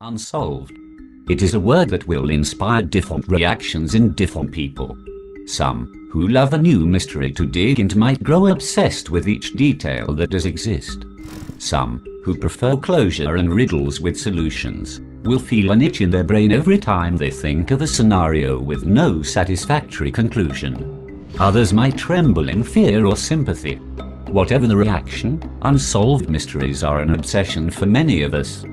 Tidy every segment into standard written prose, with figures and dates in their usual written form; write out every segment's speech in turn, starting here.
Unsolved. It is a word that will inspire different reactions in different people. Some, who love a new mystery to dig into, might grow obsessed with each detail that does exist. Some, who prefer closure and riddles with solutions, will feel an itch in their brain every time they think of a scenario with no satisfactory conclusion. Others might tremble in fear or sympathy. Whatever the reaction, unsolved mysteries are an obsession for many of us.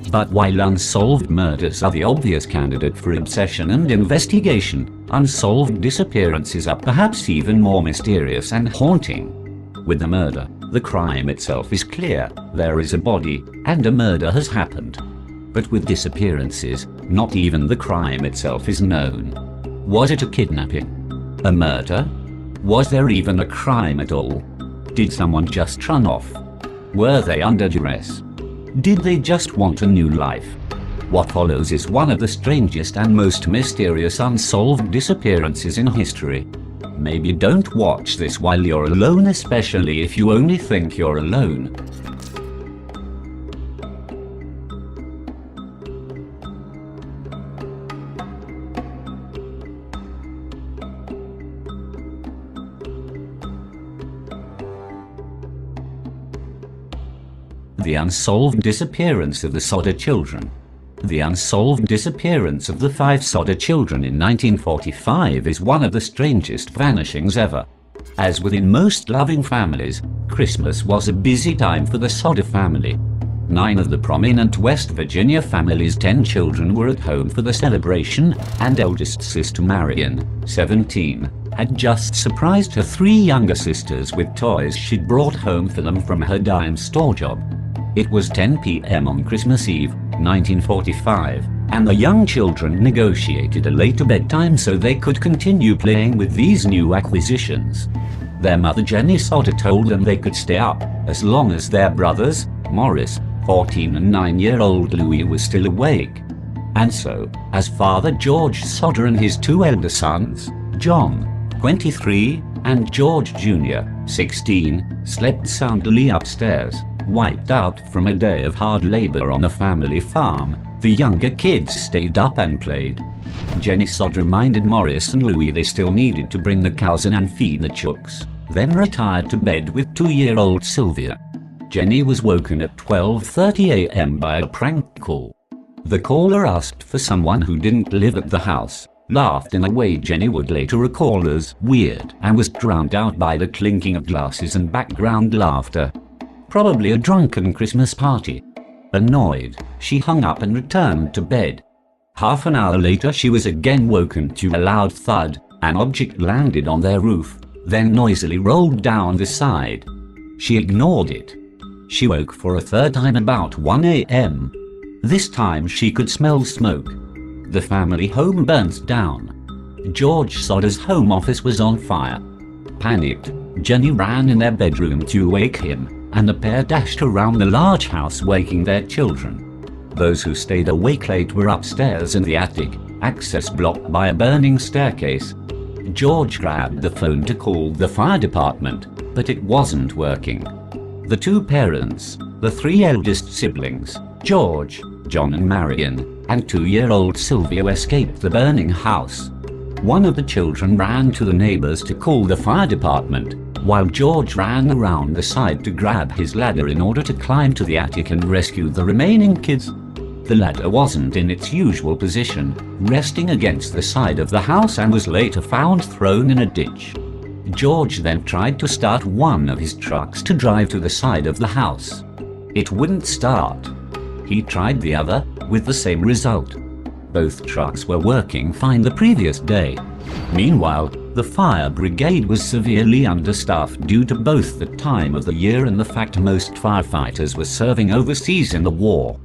But while unsolved murders are the obvious candidate for obsession and investigation, unsolved disappearances are perhaps even more mysterious and haunting. With the murder, the crime itself is clear, there is a body, and a murder has happened. But with disappearances, not even the crime itself is known. Was it a kidnapping? A murder? Was there even a crime at all? Did someone just run off? Were they under duress? Did they just want a new life? What follows is one of the strangest and most mysterious unsolved disappearances in history. Maybe don't watch this while you're alone, especially if you only think you're alone. The unsolved disappearance of the Sodder children. The unsolved disappearance of the 5 Sodder children in 1945 is one of the strangest vanishings ever. As within most loving families, Christmas was a busy time for the Sodder family. 9 of the prominent West Virginia family's 10 children were at home for the celebration, and eldest sister Marion, 17, had just surprised her 3 younger sisters with toys she'd brought home for them from her dime store job. It was 10 p.m. on Christmas Eve, 1945, and the young children negotiated a later bedtime so they could continue playing with these new acquisitions. Their mother Jenny Sodder told them they could stay up, as long as their brothers, Morris, 14, and 9-year-old Louis was still awake. And so, as Father George Sodder and his 2 elder sons, John, 23, and George Jr., 16, slept soundly upstairs, wiped out from a day of hard labor on the family farm, the younger kids stayed up and played. Jenny Sodder reminded Morris and Louis they still needed to bring the cows in and feed the chooks, then retired to bed with 2-year-old Sylvia. Jenny was woken at 12:30 a.m. by a prank call. The caller asked for someone who didn't live at the house, laughed in a way Jenny would later recall as weird, and was drowned out by the clinking of glasses and background laughter. Probably a drunken Christmas party. Annoyed, she hung up and returned to bed. Half an hour later she was again woken to a loud thud. An object landed on their roof, then noisily rolled down the side. She ignored it. She woke for a 3rd time about 1 a.m. This time she could smell smoke. The family home burnt down. George Sodder's home office was on fire. Panicked, Jenny ran in their bedroom to wake him, and the pair dashed around the large house waking their children. Those who stayed awake late were upstairs in the attic, access blocked by a burning staircase. George grabbed the phone to call the fire department, but it wasn't working. The 2 parents, the 3 eldest siblings, George, John and Marion, and 2-year-old Sylvia escaped the burning house. One of the children ran to the neighbors to call the fire department, while George ran around the side to grab his ladder in order to climb to the attic and rescue the remaining kids. The ladder wasn't in its usual position, resting against the side of the house, and was later found thrown in a ditch. George then tried to start one of his trucks to drive to the side of the house. It wouldn't start. He tried the other, with the same result. Both trucks were working fine the previous day. Meanwhile, the fire brigade was severely understaffed due to both the time of the year and the fact most firefighters were serving overseas in the war.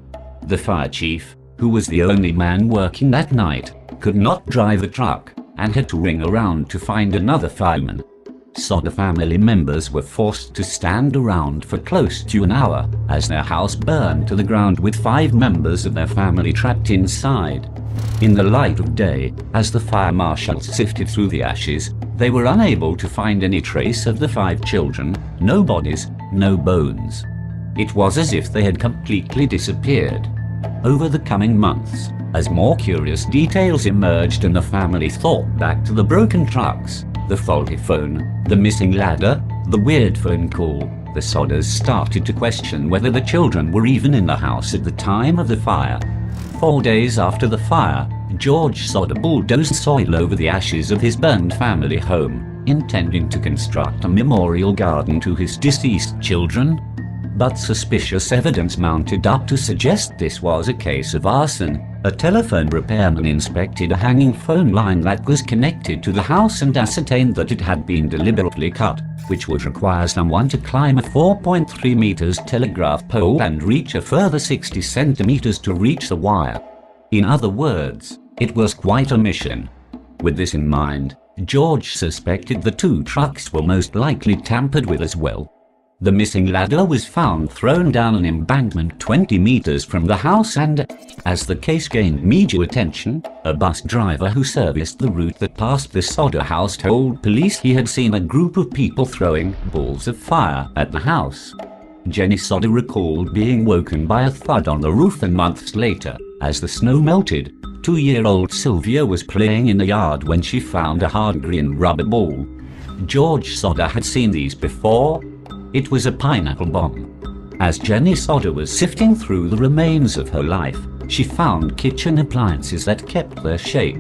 The fire chief, who was the only man working that night, could not drive the truck, and had to ring around to find another fireman. Sodder family members were forced to stand around for close to an hour, as their house burned to the ground with 5 members of their family trapped inside. In the light of day, as the fire marshals sifted through the ashes, they were unable to find any trace of the 5 children, no bodies, no bones. It was as if they had completely disappeared. over the coming months, as more curious details emerged and the family thought back to the broken trucks, the faulty phone, the missing ladder, the weird phone call. The Sodders started to question whether the children were even in the house at the time of the fire. 4 days after the fire, George Sodder bulldozed soil over the ashes of his burned family home, intending to construct a memorial garden to his deceased children. But suspicious evidence mounted up to suggest this was a case of arson. A telephone repairman inspected a hanging phone line that was connected to the house and ascertained that it had been deliberately cut, which would require someone to climb a 4.3 meters telegraph pole and reach a further 60 centimeters to reach the wire. In other words, it was quite a mission. With this in mind, George suspected the 2 trucks were most likely tampered with as well. The missing ladder was found thrown down an embankment 20 meters from the house, and, as the case gained media attention, a bus driver who serviced the route that passed the Sodder house told police he had seen a group of people throwing balls of fire at the house. Jenny Sodder recalled being woken by a thud on the roof, and months later, as the snow melted, 2-year-old Sylvia was playing in the yard when she found a hard green rubber ball. George Sodder had seen these before. It was a pineapple bomb. As Jenny Sodder was sifting through the remains of her life, she found kitchen appliances that kept their shape.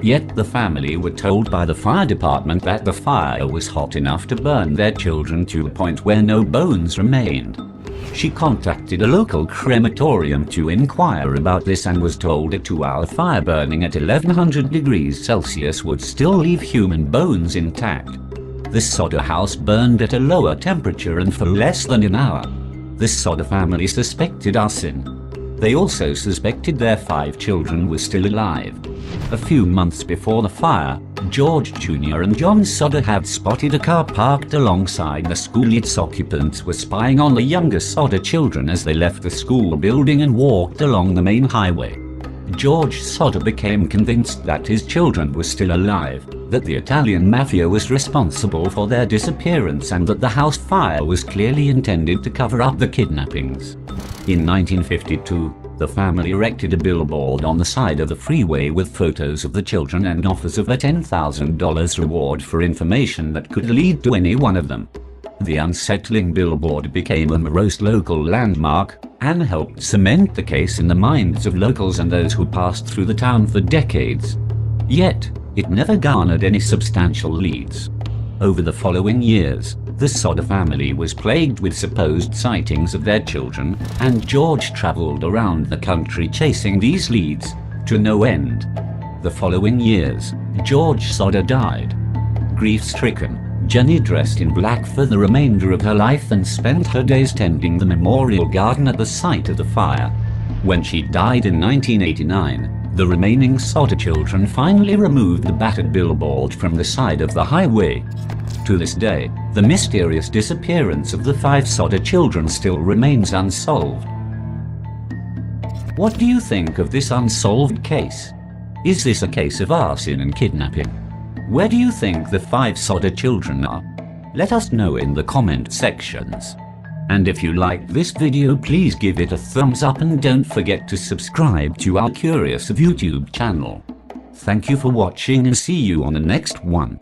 Yet the family were told by the fire department that the fire was hot enough to burn their children to a point where no bones remained. She contacted a local crematorium to inquire about this and was told a 2-hour fire burning at 1100 degrees Celsius would still leave human bones intact. The Sodder house burned at a lower temperature and for less than an hour. The Sodder family suspected arson. They also suspected their 5 children were still alive. A few months before the fire, George Jr. and John Sodder had spotted a car parked alongside the school. Its occupants were spying on the younger Sodder children as they left the school building and walked along the main highway. George Sodder became convinced that his children were still alive, that the Italian mafia was responsible for their disappearance, and that the house fire was clearly intended to cover up the kidnappings. In 1952, the family erected a billboard on the side of the freeway with photos of the children and offers of a $10,000 reward for information that could lead to any one of them. The unsettling billboard became a morose local landmark and helped cement the case in the minds of locals and those who passed through the town for decades. Yet, it never garnered any substantial leads. Over the following years, the Sodder family was plagued with supposed sightings of their children, and George traveled around the country chasing these leads, to no end. The following years, George Sodder died. Grief-stricken, Jenny dressed in black for the remainder of her life and spent her days tending the memorial garden at the site of the fire. When she died in 1989, the remaining Sodder children finally removed the battered billboard from the side of the highway. To this day, the mysterious disappearance of the 5 Sodder children still remains unsolved. What do you think of this unsolved case? Is this a case of arson and kidnapping? Where do you think the 5 Sodder children are? Let us know in the comment sections. And if you liked this video, please give it a thumbs up and don't forget to subscribe to our Curious of YouTube channel. Thank you for watching and see you on the next one.